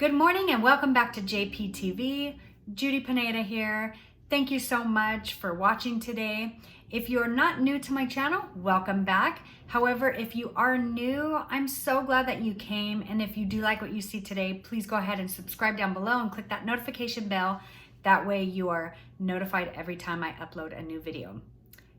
Good morning and welcome back to JPTV. Judy Pineda here. Thank you so much for watching today. If you're not new to my channel, welcome back. However, if you are new, I'm so glad that you came. And if you do like what you see today, please go ahead and subscribe down below and click that notification bell. That way you are notified every time I upload a new video.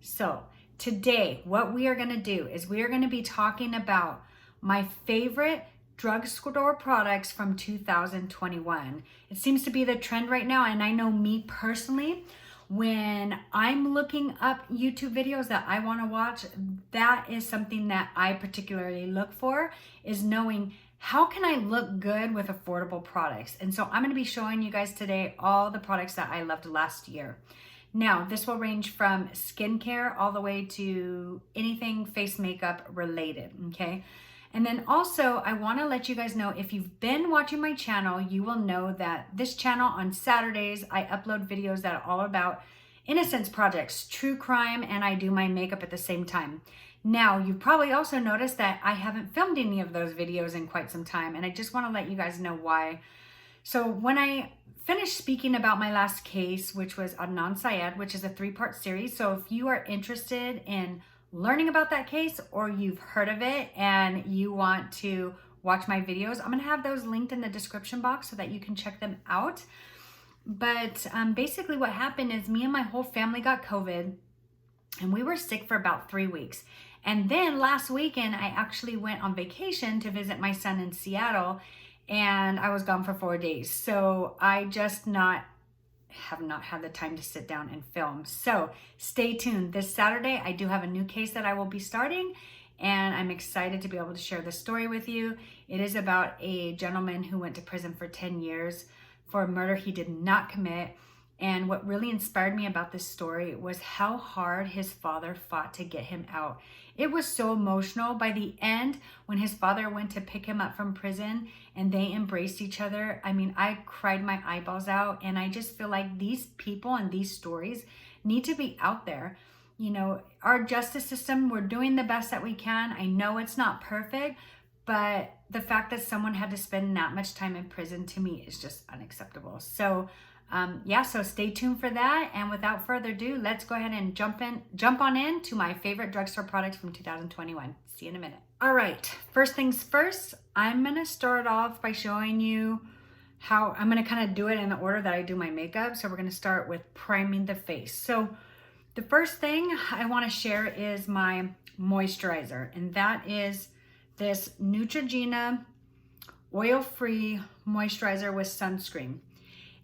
So today, what we are gonna do is we are gonna be talking about my favorite drugstore products from 2021. It seems to be the trend right now, and I know me personally, when I'm looking up YouTube videos that I want to watch, that is something that I particularly look for, is knowing how can I look good with affordable products. And so I'm going to be showing you guys today all the products that I loved last year. Now, this will range from skincare all the way to anything face makeup related, okay? And then also, I want to let you guys know, if you've been watching my channel, you will know that this channel on Saturdays, I upload videos that are all about innocence projects, true crime, and I do my makeup at the same time. Now, you've probably also noticed that I haven't filmed any of those videos in quite some time, and I just want to let you guys know why. So when I finished speaking about my last case, which was Adnan Syed, which is a 3-part series, so if you are interested in learning about that case, or you've heard of it and you want to watch my videos, I'm gonna have those linked in the description box so that you can check them out. But basically what happened is me and my whole family got COVID, and we were sick for about 3 weeks. And then last weekend, I actually went on vacation to visit my son in Seattle, and I was gone for 4 days. So I just have not had the time to sit down and film. So stay tuned. This Saturday, I do have a new case that I will be starting, and I'm excited to be able to share this story with you. It is about a gentleman who went to prison for 10 years for a murder he did not commit. And what really inspired me about this story was how hard his father fought to get him out. It was so emotional. By the end, when his father went to pick him up from prison and they embraced each other, I mean, I cried my eyeballs out. And I just feel like these people and these stories need to be out there. You know, our justice system, we're doing the best that we can. I know it's not perfect, but the fact that someone had to spend that much time in prison, to me, is just unacceptable. So so stay tuned for that. And without further ado, let's go ahead and jump on in to my favorite drugstore products from 2021. See you in a minute. All right, first things first, I'm gonna start off by showing you how I'm gonna kind of do it in the order that I do my makeup. So we're gonna start with priming the face. So the first thing I wanna share is my moisturizer, and that is this Neutrogena oil-free moisturizer with sunscreen.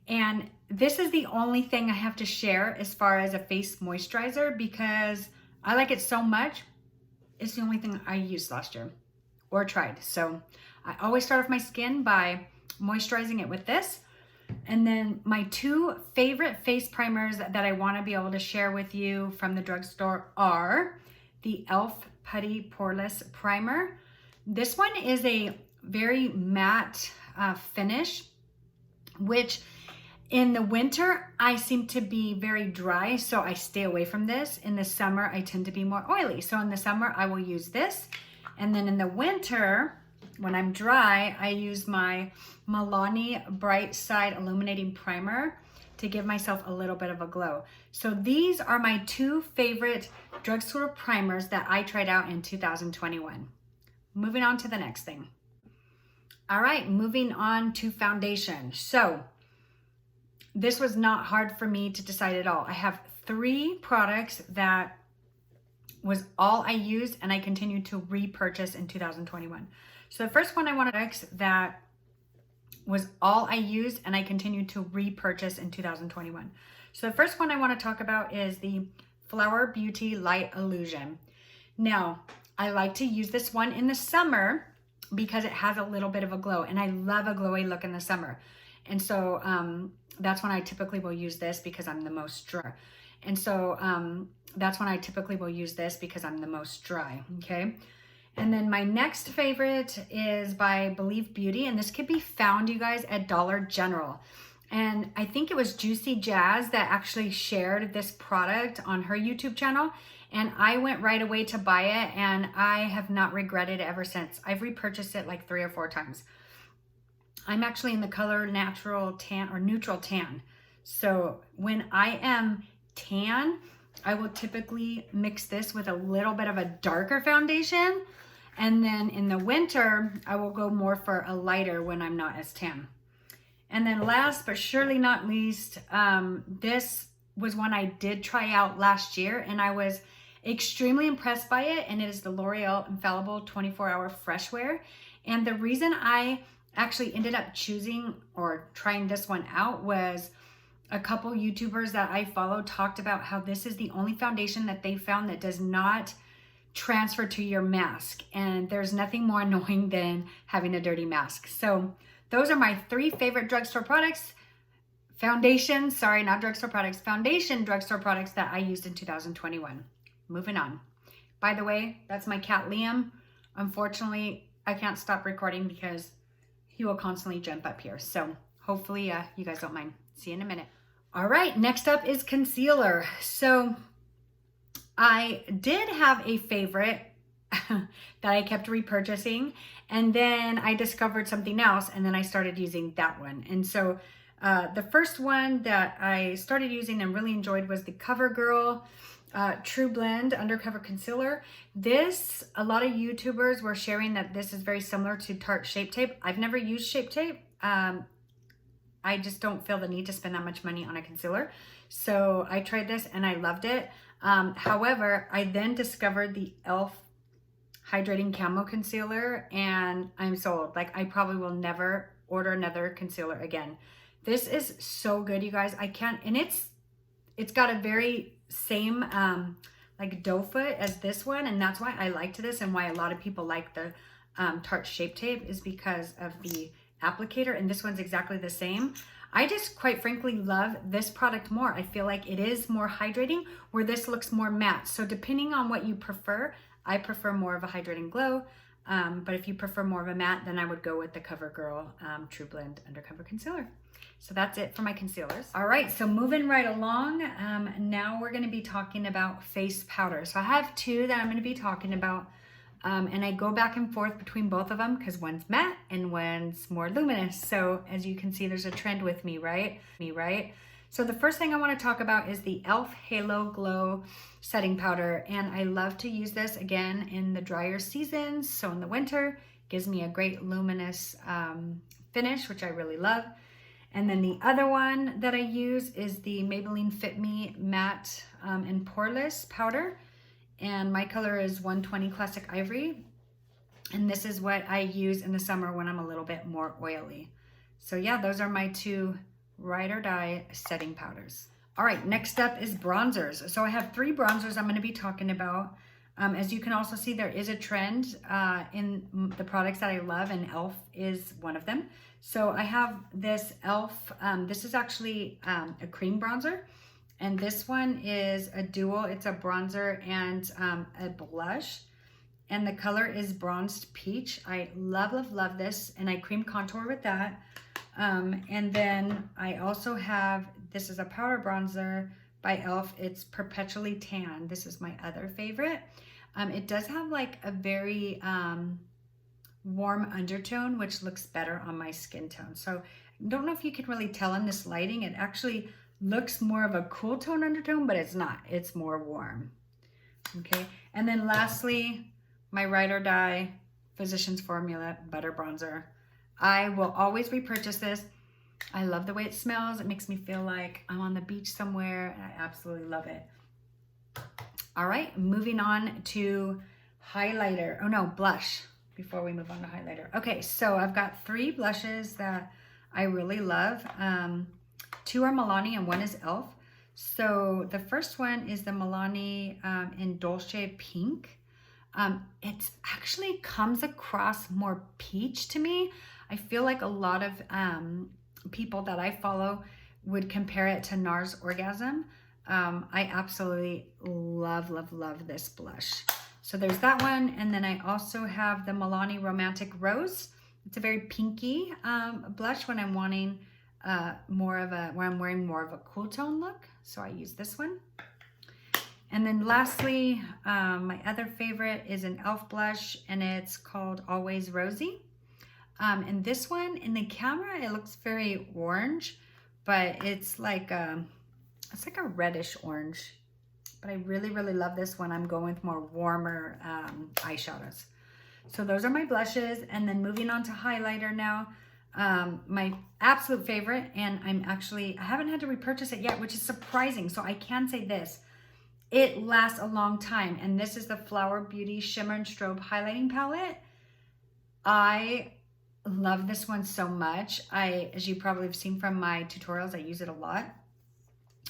And this is the only thing I have to share as far as a face moisturizer, because I like it so much. It's the only thing I used last year or tried. So I always start off my skin by moisturizing it with this. And then my 2 favorite face primers that I want to be able to share with you from the drugstore are the e.l.f. Putty Poreless Primer. This one is a very matte finish, which in the winter, I seem to be very dry, so I stay away from this. In the summer, I tend to be more oily. So in the summer, I will use this. And then in the winter, when I'm dry, I use my Milani Brightside Illuminating Primer to give myself a little bit of a glow. So these are my 2 favorite drugstore primers that I tried out in 2021. Moving on to the next thing. All right, moving on to foundation. So this was not hard for me to decide at all. I have 3 products that was all I used and I continued to repurchase in 2021. So the first one I wanted that was all I used and I continued to repurchase in 2021. So the first one I want to talk about is the Flower Beauty Light Illusion. Now, I like to use this one in the summer because it has a little bit of a glow, and I love a glowy look in the summer. And so that's when I typically will use this because I'm the most dry. And so that's when I typically will use this because I'm the most dry, okay? And then my next favorite is by Believe Beauty, and this could be found, you guys, at Dollar General. And I think it was Juicy Jazz that actually shared this product on her YouTube channel. And I went right away to buy it, and I have not regretted it ever since. I've repurchased it like 3 or 4 times. I'm actually in the color natural tan or neutral tan. So when I am tan, I will typically mix this with a little bit of a darker foundation. And then in the winter, I will go more for a lighter when I'm not as tan. And then last but surely not least, this was one I did try out last year and I was extremely impressed by it. And it is the L'Oreal Infallible 24-Hour Fresh Wear. And the reason I actually ended up choosing or trying this one out was a couple YouTubers that I follow talked about how this is the only foundation that they found that does not transfer to your mask. And there's nothing more annoying than having a dirty mask. So those are my 3 favorite drugstore products. Foundation drugstore products that I used in 2021. Moving on. By the way, that's my cat Liam. Unfortunately, I can't stop recording because he will constantly jump up here. So hopefully you guys don't mind. See you in a minute. All right, next up is concealer. So I did have a favorite that I kept repurchasing, and then I discovered something else, and then I started using that one. And so the first one that I started using and really enjoyed was the CoverGirl True Blend Undercover Concealer. This, a lot of YouTubers were sharing that this is very similar to Tarte Shape Tape. I've never used Shape Tape. I just don't feel the need to spend that much money on a concealer. So I tried this and I loved it. However, I then discovered the e.l.f. Hydrating Camo Concealer and I'm sold. Like, I probably will never order another concealer again. This is so good, you guys. I can't, and it's got a very same like doe foot as this one, and that's why I liked this and why a lot of people like the Tarte Shape Tape is because of the applicator, and this one's exactly the same. I just quite frankly love this product more. I feel like it is more hydrating where this looks more matte. So depending on what you prefer, I prefer more of a hydrating glow. But if you prefer more of a matte, then I would go with the CoverGirl True Blend Undercover Concealer. So that's it for my concealers. All right, so moving right along, now we're gonna be talking about face powder. So I have 2 that I'm gonna be talking about, and I go back and forth between both of them because one's matte and one's more luminous. So as you can see, there's a trend with me, right? So the first thing I wanna talk about is the e.l.f. Halo Glow Setting Powder. And I love to use this again in the drier seasons. So in the winter, gives me a great luminous finish, which I really love. And then the other one that I use is the Maybelline Fit Me Matte and Poreless Powder. And my color is 120 Classic Ivory. And this is what I use in the summer when I'm a little bit more oily. So yeah, those are my 2 ride or die setting powders. All right, next up is bronzers. So I have 3 bronzers I'm going to be talking about. As you can also see, there is a trend in the products that I love, and e.l.f. is one of them. So I have this e.l.f. This is actually a cream bronzer, and this one is a dual. It's a bronzer and a blush, and the color is Bronzed Peach. I love this, and I cream contour with that. And then I also have, this is a powder bronzer by e.l.f. It's Perpetually Tan. This is my other favorite. It does have like a very warm undertone, which looks better on my skin tone. So I don't know if you can really tell in this lighting. It actually looks more of a cool tone undertone, but it's not. It's more warm. Okay. And then lastly, my Ride or Die Physicians Formula Butter Bronzer. I will always repurchase this. I love the way it smells. It makes me feel like I'm on the beach somewhere, and I absolutely love it. All right, moving on to highlighter. Oh no, blush, before we move on to highlighter. Okay, so I've got 3 blushes that I really love. 2 are Milani and 1 is e.l.f. So the first one is the Milani in Dolce Pink. It actually comes across more peach to me. I feel like a lot of people that I follow would compare it to NARS Orgasm. I absolutely love this blush. So there's that one. And then I also have the Milani Romantic Rose. It's a very pinky blush when I'm wanting when I'm wearing more of a cool tone look. So I use this one. And then lastly, my other favorite is an e.l.f. blush, and it's called Always Rosy. And this one in the camera, it looks very orange, but it's like a reddish orange. But I really, really love this one. I'm going with more warmer eyeshadows. So those are my blushes. And then moving on to highlighter now. My absolute favorite, and I haven't had to repurchase it yet, which is surprising. So I can say this, it lasts a long time. And this is the Flower Beauty Shimmer and Strobe Highlighting Palette. I love this one so much. As you probably have seen from my tutorials, I use it a lot.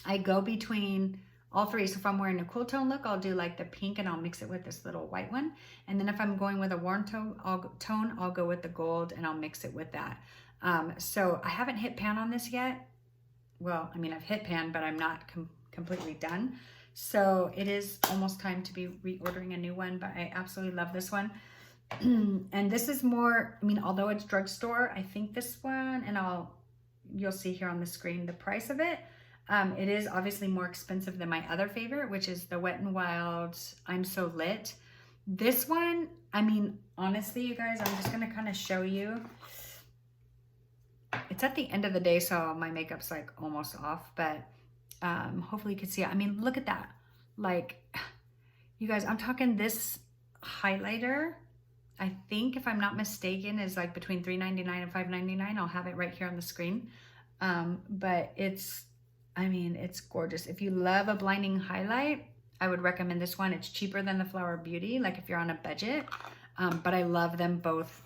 I go between all three. So if I'm wearing a cool tone look, I'll do like the pink and I'll mix it with this little white one. And then if I'm going with a warm tone, I'll go with the gold and I'll mix it with that. So I haven't hit pan on this yet. Well, I mean, I've hit pan, but I'm not completely done. So it is almost time to be reordering a new one, but I absolutely love this one. And this is more, I mean, although it's drugstore, I think this one, and you'll see here on the screen the price of it. It is obviously more expensive than my other favorite, which is the Wet n Wild I'm So Lit. This one, I mean, honestly, you guys, I'm just going to kind of show you. It's at the end of the day, so my makeup's like almost off, but hopefully you can see it. I mean, look at that. Like, you guys, I'm talking this highlighter, I think, if I'm not mistaken, is like between $3.99 and $5.99. I'll have it right here on the screen. But it's, I mean, it's gorgeous. If you love a blinding highlight, I would recommend this one. It's cheaper than the Flower Beauty, like if you're on a budget. But I love them both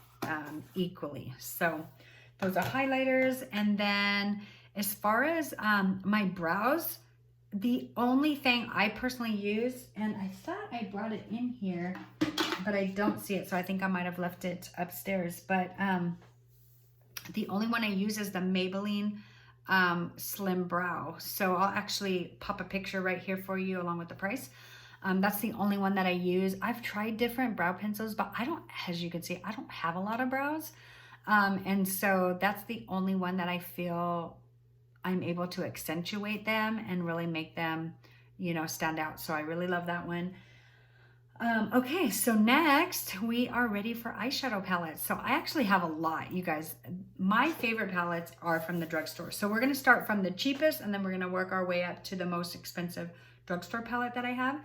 equally. So those are highlighters. And then as far as my brows, the only thing I personally use, and I thought I brought it in here, but I don't see it, so I think I might have left it upstairs. But the only one I use is the Maybelline Slim Brow. So I'll actually pop a picture right here for you along with the price. That's the only one that I use. I've tried different brow pencils, but I don't, as you can see, I don't have a lot of brows. And so that's the only one that I feel I'm able to accentuate them and really make them, you know, stand out. So I really love that one. Okay, so next we are ready for eyeshadow palettes. So I actually have a lot, you guys. My favorite palettes are from the drugstore. So we're going to start from the cheapest and then we're going to work our way up to the most expensive drugstore palette that I have.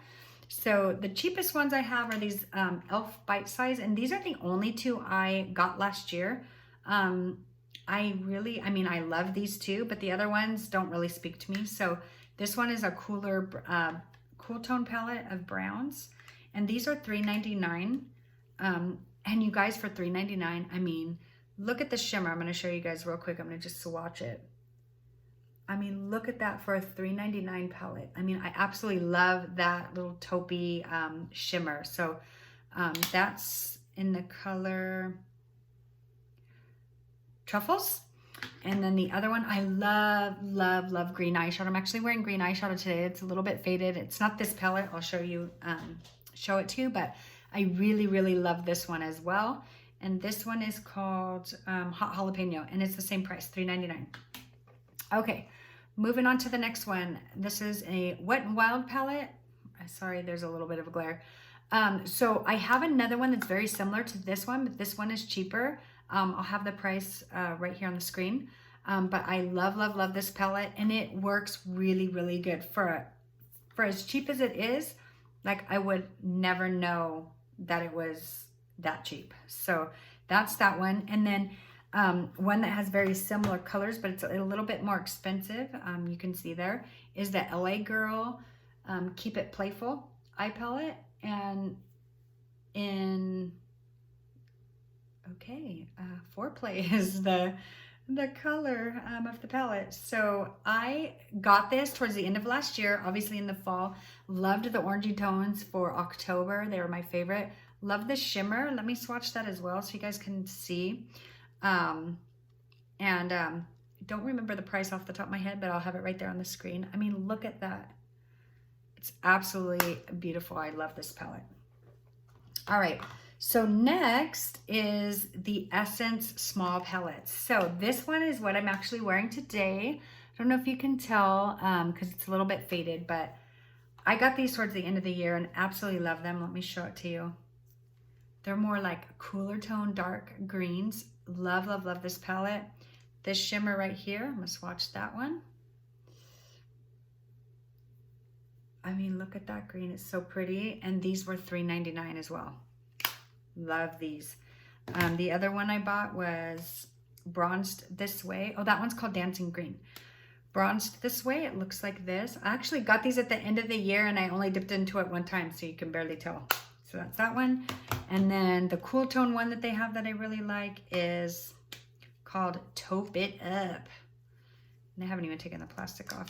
So the cheapest ones I have are these e.l.f. Bite Size, and these are the only two I got last year. I love these two, but the other ones don't really speak to me. So this one is a cooler, cool tone palette of browns. And these are $3.99. And you guys, for $3.99, I mean, look at the shimmer. I'm going to show you guys real quick. I'm going to just swatch it. I mean, look at that for a $3.99 palette. I mean, I absolutely love that little taupey shimmer. So that's in the color Truffles. And then the other one, I love green eyeshadow. I'm actually wearing green eyeshadow today. It's a little bit faded. It's not this palette. I'll show you, show it to you, but I really love this one as well. And this one is called Hot Jalapeno, and it's the same price, $3.99. Okay, moving on to the next one. This is a Wet n Wild palette. Sorry, there's a little bit of a glare. So I have another one that's very similar to this one, but this one is cheaper. I'll have the price right here on the screen. But I love this palette, and it works really good for as cheap as it is. Like, I would never know that it was that cheap. So that's that one. And then one that has very similar colors, but it's a little bit more expensive, you can see there, is the LA Girl Keep It Playful eye palette. And in Foreplay is the color of the palette. So I got this towards the end of last year, obviously in the fall. Loved the orangey tones for October. They were my favorite. Love the shimmer. Let me swatch that as well so you guys can see. Don't remember the price off the top of my head, but I'll have it right there on the screen. I mean, look at that. It's absolutely beautiful. I love this palette. All right. So next is the Essence Small Palettes. So this one is what I'm actually wearing today. I don't know if you can tell because it's a little bit faded, but I got these towards the end of the year and absolutely love them. Let me show it to you. They're more like cooler tone, dark greens. Love, love, love this palette. This shimmer right here, I'm gonna swatch that one. I mean, look at that green, it's so pretty. And these were $3.99 as well. Love these. The other one I bought was Bronzed This Way. Oh, that one's called Dancing Green. Bronzed This Way, it looks like this. I actually got these at the end of the year and I only dipped into it one time, so you can barely tell. So that's that one. And then the cool tone one that they have that I really like is called Taupe It Up. And I haven't even taken the plastic off.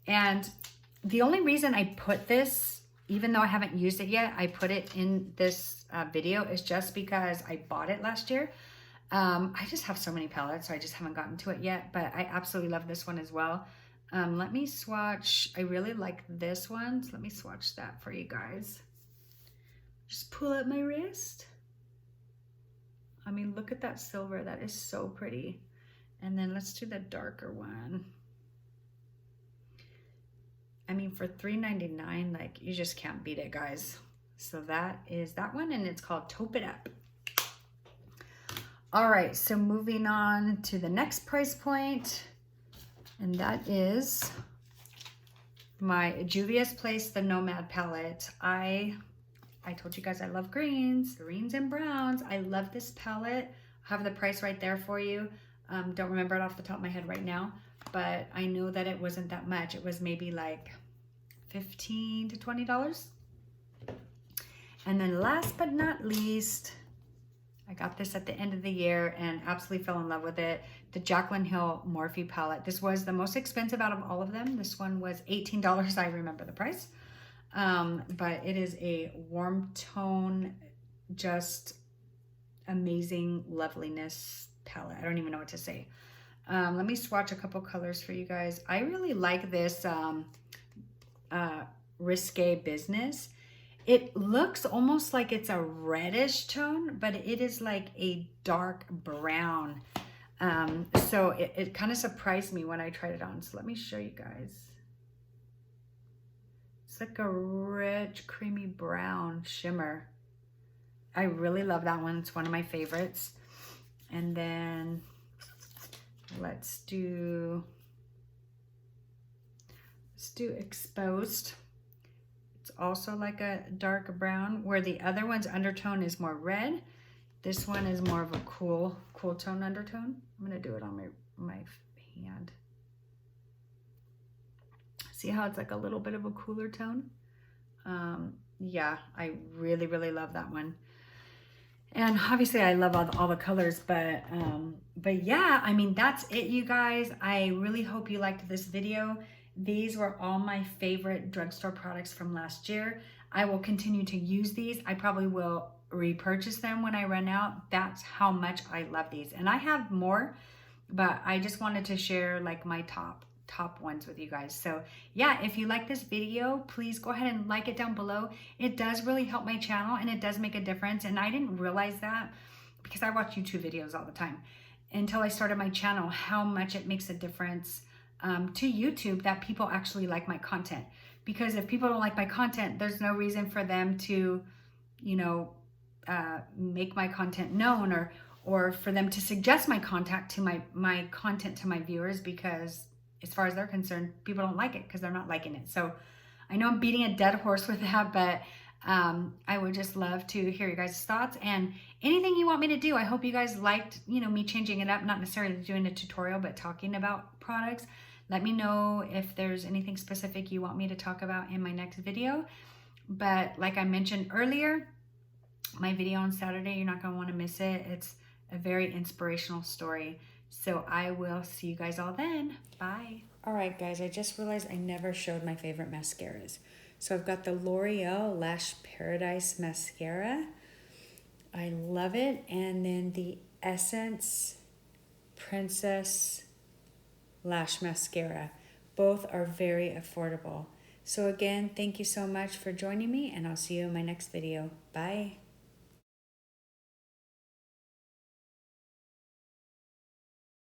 And the only reason I put this, even though I haven't used it yet, I put it in this video is just because I bought it last year. I just have so many palettes, so I just haven't gotten to it yet, but I absolutely love this one as well. Let me swatch. I really like this one, so let me swatch that for you guys. Just pull up my wrist. I mean, look at that silver. That is so pretty. And then let's do the darker one. I mean, for $3.99, like, you just can't beat it, guys. So that is that one, and it's called Taupe It Up. All right, so moving on to the next price point, and that is my Juvia's Place, the Nomad palette. I told you guys I love greens and browns. I love this palette. I have the price right there for you. Don't remember it off the top of my head right now, but I know that it wasn't that much. It was maybe like $15 to $20. And then last but not least, I got this at the end of the year and absolutely fell in love with it. The Jaclyn Hill Morphe palette. This was the most expensive out of all of them. This one was $18. I remember the price. But it is a warm tone, just amazing loveliness palette. I don't even know what to say. Let me swatch a couple colors for you guys. I really like this Risque Business. It looks almost like it's a reddish tone, but it is like a dark brown. So it kind of surprised me when I tried it on. So let me show you guys. It's like a rich, creamy brown shimmer. I really love that one. It's one of my favorites. And then let's do Exposed. It's also like a dark brown, where the other one's undertone is more red. This one is more of a cool tone undertone. I'm gonna do it on my hand. See how it's like a little bit of a cooler tone? Yeah, I really, really love that one. And obviously I love all the colors, but yeah, I mean, that's it, you guys. I really hope you liked this video. These were all my favorite drugstore products from last year. I will continue to use these. I probably will repurchase them when I run out. That's how much I love these. And I have more, but I just wanted to share like my top ones with you guys. So yeah, if you like this video, please go ahead and like it down below. It does really help my channel and it does make a difference. And I didn't realize that because I watch YouTube videos all the time until I started my channel, how much it makes a difference to YouTube that people actually like my content. Because if people don't like my content, there's no reason for them to, you know, make my content known or for them to suggest my content to my viewers, because as far as they're concerned, people don't like it because they're not liking it. So I know I'm beating a dead horse with that, but I would just love to hear your guys' thoughts and anything you want me to do. I hope you guys liked, you know, me changing it up, not necessarily doing a tutorial, but talking about products. Let me know if there's anything specific you want me to talk about in my next video. But like I mentioned earlier, my video on Saturday, you're not going to want to miss it. It's a very inspirational story. So I will see you guys all then. Bye. All right, guys, I just realized I never showed my favorite mascaras. So I've got the L'Oreal Lash Paradise Mascara. I love it. And then the Essence Princess Lash Mascara. Both are very affordable. So again, thank you so much for joining me, and I'll see you in my next video. Bye.